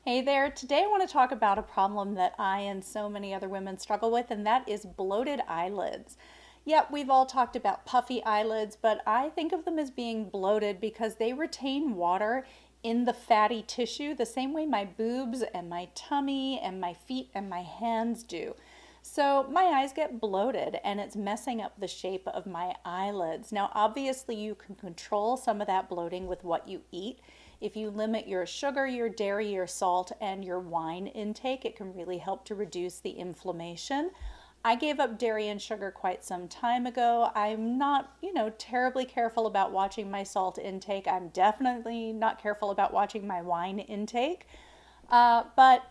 Hey there, today I want to talk about a problem that I and so many other women struggle with, and that is bloated eyelids. Yep, we've all talked about puffy eyelids, but I think of them as being bloated because they retain water in the fatty tissue the same way my boobs and my tummy and my feet and my hands do. So my eyes get bloated and it's messing up the shape of my eyelids. Now, obviously, you can control some of that bloating with what you eat. If you limit your sugar, your dairy, your salt, and your wine intake, it can really help to reduce the inflammation. I gave up dairy and sugar quite some time ago. I'm not, terribly careful about watching my salt intake. I'm definitely not careful about watching my wine intake. But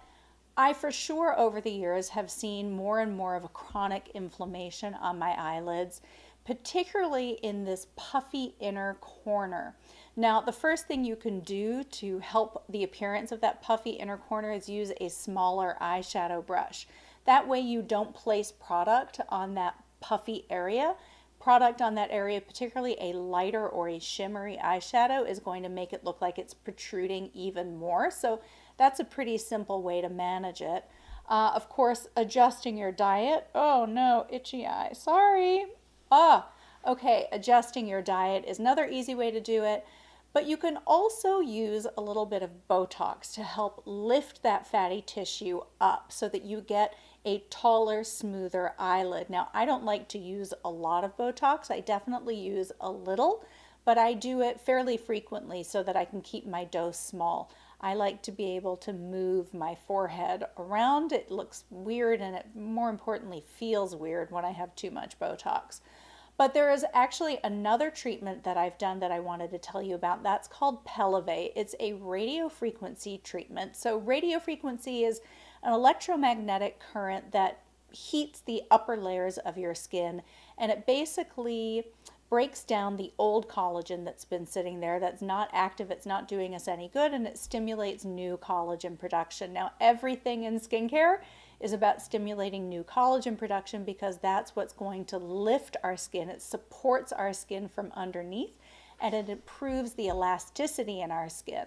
I for sure over the years have seen more and more of a chronic inflammation on my eyelids, particularly in this puffy inner corner. Now, the first thing you can do to help the appearance of that puffy inner corner is use a smaller eyeshadow brush. That way you don't place product on that puffy area. Product on that area, particularly a lighter or a shimmery eyeshadow, is going to make it look like it's protruding even more. So that's a pretty simple way to manage it. Of course, adjusting your diet. Oh no, itchy eye. Sorry. Okay, adjusting your diet is another easy way to do it. But you can also use a little bit of Botox to help lift that fatty tissue up so that you get a taller, smoother eyelid. Now, I don't like to use a lot of Botox. I definitely use a little, but I do it fairly frequently so that I can keep my dose small. I like to be able to move my forehead around. It looks weird and it, more importantly, feels weird when I have too much Botox. But there is actually another treatment that I've done that I wanted to tell you about. That's called Pelivate. It's a radio frequency treatment. So radio frequency is an electromagnetic current that heats the upper layers of your skin, and it basically breaks down the old collagen that's been sitting there that's not active, it's not doing us any good, and it stimulates new collagen production. Now, everything in skincare is about stimulating new collagen production because that's what's going to lift our skin. It supports our skin from underneath and it improves the elasticity in our skin.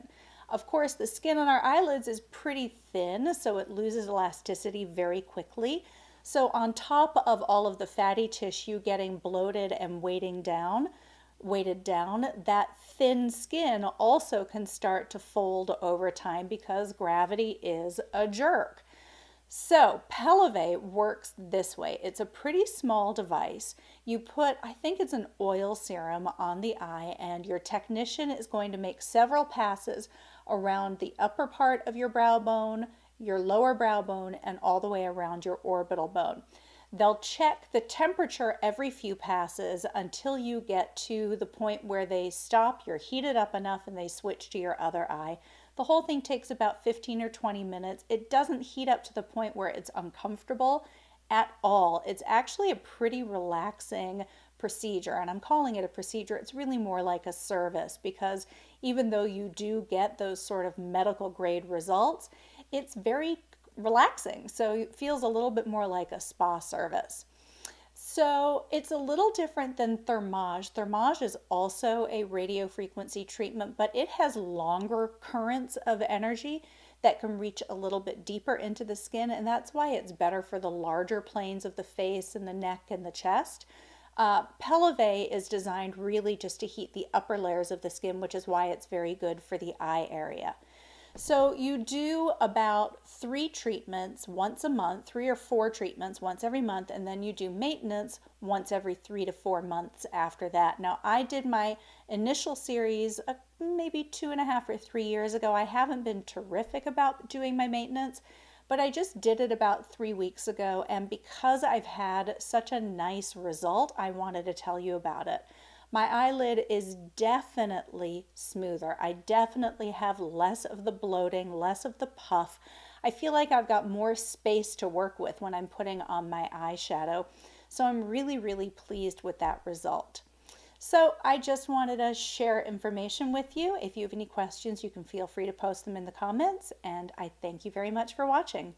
Of course, the skin on our eyelids is pretty thin, so it loses elasticity very quickly. So on top of all of the fatty tissue getting bloated and weighted down, that thin skin also can start to fold over time because gravity is a jerk. So Pelivate works this way. It's a pretty small device. You put, I think it's an oil serum on the eye, and your technician is going to make several passes around the upper part of your brow bone, your lower brow bone, and all the way around your orbital bone. They'll check the temperature every few passes until you get to the point where they stop, you're heated up enough, and they switch to your other eye. The whole thing takes about 15 or 20 minutes. It doesn't heat up to the point where it's uncomfortable at all. It's actually a pretty relaxing procedure, and I'm calling it a procedure. It's really more like a service because even though you do get those sort of medical grade results, it's very relaxing. So it feels a little bit more like a spa service. So it's a little different than thermage. Thermage is also a radio frequency treatment, but it has longer currents of energy that can reach a little bit deeper into the skin, and that's why it's better for the larger planes of the face and the neck and the chest. Pelivate is designed really just to heat the upper layers of the skin, which is why it's very good for the eye area. So you do about 3 treatments once a month, 3 or 4 treatments once every month, and then you do maintenance once every 3 to 4 months after that. Now, I did my initial series maybe 2.5 or 3 years ago. I haven't been terrific about doing my maintenance, but I just did it about 3 weeks ago, and because I've had such a nice result, I wanted to tell you about it. My eyelid is definitely smoother. I definitely have less of the bloating, less of the puff. I feel like I've got more space to work with when I'm putting on my eyeshadow. So I'm really, really pleased with that result. So I just wanted to share information with you. If you have any questions, you can feel free to post them in the comments. And I thank you very much for watching.